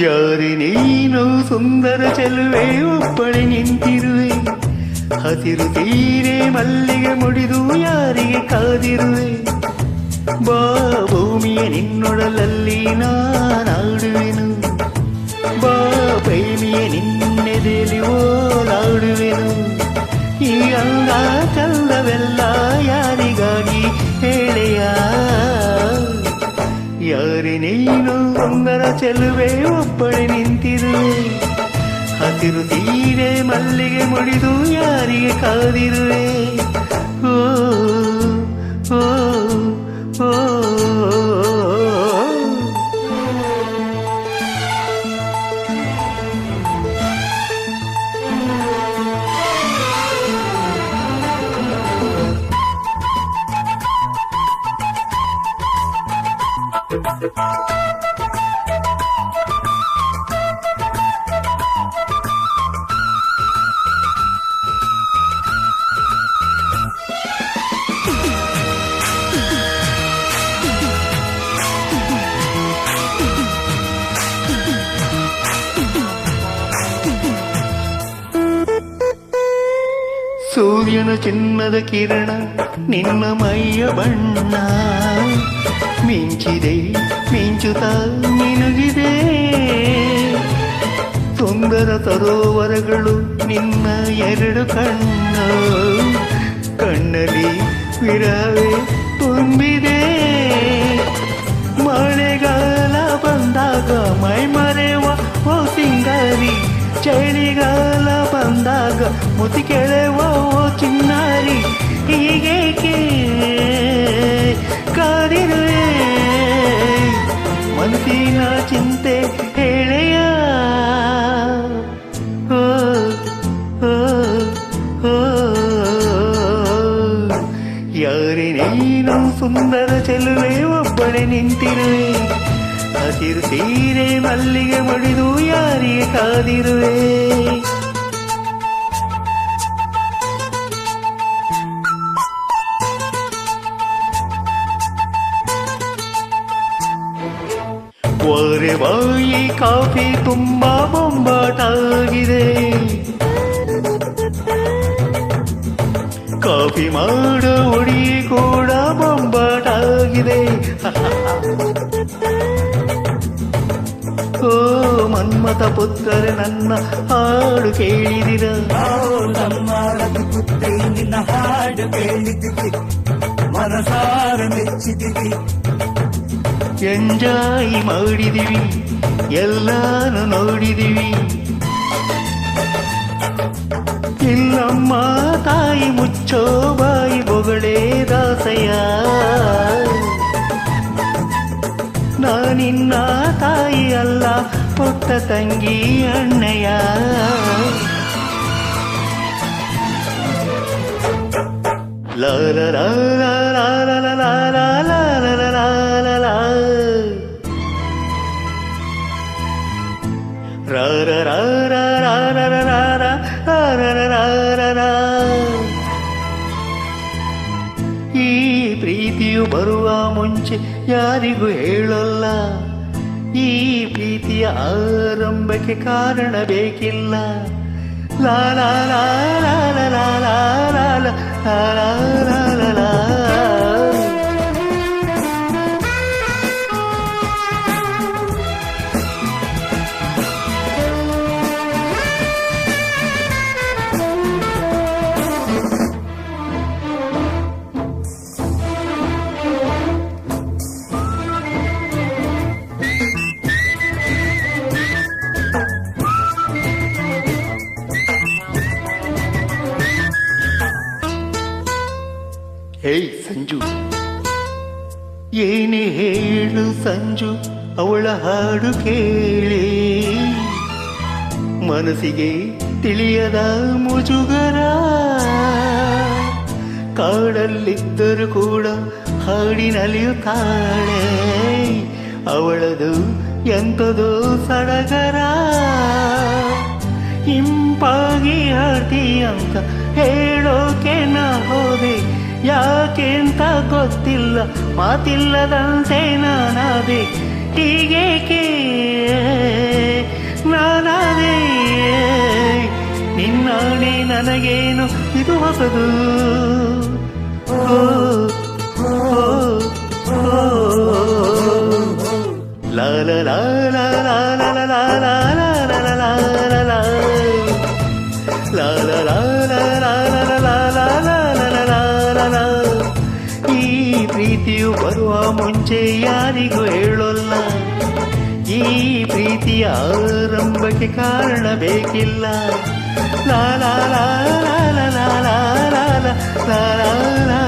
ಯಾರೇ ನೀನು ಸುಂದರ ಚೆಲುವೆ ಒಬ್ಬಳೆ ನಿಂತಿರುವೆ, ಹಸಿರು ತೀರೆ ಮಲ್ಲಿಗೆ ಮುಡಿದು ಯಾರಿಗೆ ಕಾದಿರುವೆ. ಬಾ ಭೂಮಿಯ ನಿನ್ನೊಡಲಲ್ಲಿ ನಾನಾಡುವೆನು, ಬಾ ಪ್ರೇಮಿಯ ನಿನ್ನೆದೆಯಲ್ಲಿ ಓಲಾಡುವೆನು. ಈ ಅಂಗ ಚಂದವೆಲ್ಲ ಯಾರಿಗಾಗಿ ಹೇಳೆಯ, ಯಾರೇ ನೀನು ಸುಂದರ ಚೆಲುವೆ ಒಬ್ಬಳೆ ನಿಂತಿರುವೆ, ಹಸಿರು ತೀರೆ ಮಲ್ಲಿಗೆ ಮುಡಿದು ಯಾರಿಗೆ ಕಾದಿರುವೆ. ಓ ಓ ಓ ಸೂರ್ಯನ ಚಿನ್ನದ ಕಿರಣ ನಿನ್ನ ಮೈಯ ಬಣ್ಣ ಮಿಂಚಿದೆ, ಮಿಂಚುತ್ತ ಮಿನುಗಿದೆ. ಸುಂದರ ಸರೋವರಗಳು ನಿನ್ನ ಎರಡು ಕಣ್ಣು, ಕಣ್ಣಲ್ಲಿ ವಿರವೇ ತುಂಬಿದೆ. ಮಳೆಗಾಲ ಬಂದಾಗ ಮೈ ಮರೆವ ಓ ಸಿಂಗಾರಿ, ಚಳಿಗಾಲ ಬಂದಾಗ ಮುತಿ ಕೆಳೆವ ಓ ಚಿನ್ನಾರಿ. ಹೀಗೇಕೆ ಕಾದಿರುವೆ ಮನಸ್ಸಿನ ಚಿಂತೆ ಹೇಳೆಯ. ಓ ಓ ಓ ಯಾರೇ ನೀನು ಸುಂದರ ಚೆಲುವೆ ಒಬ್ಬಳೆ ನಿಂತಿರುವೆ, ಹಸಿರು ತೀರೆ ಮಲ್ಲಿಗೆ ಮುಡಿದು ಯಾರಿಗೆ ಕಾದಿರುವೆ. ಒರೆ ಬಾಯಿ ಕಾಫಿ ತುಂಬಾ ಬೊಂಬಾಟಾಗಿದೆ, ಕಾಫಿ ಮಾಡೋ ಹುಡಿ ಕೂಡ ಬೊಂಬಾಟಾಗಿದೆ. ಓ ಮನ್ಮಥ ಪುತ್ರರೆ ನನ್ನ ಹಾಡು ಕೇಳಿದಿರ, ನಿನ್ನ ಹಾಡು ಕೇಳಿದ್ದೀವಿ, ಮನಸಾರ ಮೆಚ್ಚಿದ್ದೀವಿ. ಎಂಜಾಯ್ ಮಾಡಿದಿವಿ, ಎಲ್ಲಾನು ನೋಡಿದಿವಿ. ಇಲ್ಲಮ್ಮ ತಾಯಿ ಮುಚ್ಚೋ ಬಾಯಿ ಬೊಗಳೆ ದಾಸಯ್ಯ, ನಾನಿನ್ನ ತಾಯಿ ಅಲ್ಲ ಪುಟ್ಟ ತಂಗಿ ಅಣ್ಣಯ್ಯ. ಲಾಲ ಲಾಲ ಲಾಲ ಲಾಲ ಲಾಲ ಲಾಲ ರಾರ ರಾರ ರಾರ ರಾರ ರಾರ ರಾರ. ಈ ಪ್ರೀತಿಯು ಬರುವ ಮುಂಚೆ ಯಾರಿಗೂ ಹೇಳಲ್ಲ, ಈ ಪ್ರೀತಿಯ ಆರಂಭಕ್ಕೆ ಕಾರಣ ಬೇಕಿಲ್ಲ. ಲಾಲ ಲಾಲ ಲಾಲ ಲಾಲ ಲಾಲ ಲಾಲ. ಹೇ ಸಂಜು, ಏನೇ ಹೇಳು ಸಂಜು ಅವಳ ಹಾಡು ಕೇಳಿ, ಮನಸ್ಸಿಗೆ ತಿಳಿಯದ ಮುಜುಗರ. ಕಾಡಲ್ಲಿದ್ದರೂ ಕೂಡ ಹಾಡಿನಲಿಯುತ್ತಾಳೆ, ಅವಳದು ಎಂಥದೋ ಸಡಗರ. ಇಂಪಾಗಿ ಹಾಡ್ತಿ ಅಂತ ಹೇಳೋಕೆ ನಾ ಹೋದೆ, ಯಾಕೆಂತ ಗೊತ್ತಿಲ್ಲ ಮಾತಿಲ್ಲದಂತೆ ನಾನಾದೆ. ಹೀಗೇಕೆ ನಾನಾದೆ ನಿನ್ನಾಣೆ ನನಗೇನು ಇದು ಹೊಸದು ಓ, ಓ, ಓ, ಲಾ ಲಾ ಲಾ ಲಾ ಲಾ ಲಾ ಲಾ ಲಾ ಲಾ ಲಾ ಲಾ ಲಾ ಲಾ ಲಾ. ಲಾ ಲಾ ಲಾ ಲಾ ಲಾ ಲಾ ಲಾ ಲಾ ಲಾ ಲಾ ಲಾ ಲಾ ಲಾ. ಈ ಪ್ರೀತಿಯು ಬರುವ ಮುಂಚೆ ಯಾರಿಗೂ ಹೇಳೋಲ್ಲ, ಈ ಪ್ರೀತಿಯ ಆರಂಭಕ್ಕೆ ಕಾರಣ ಬೇಕಿಲ್ಲ. ಲಾ ಲಾ ಲಾ ಲಾ ಲಾ ಲಾ ಲಾ ಲಾ ಲಾ ಲಾ ಲಾ.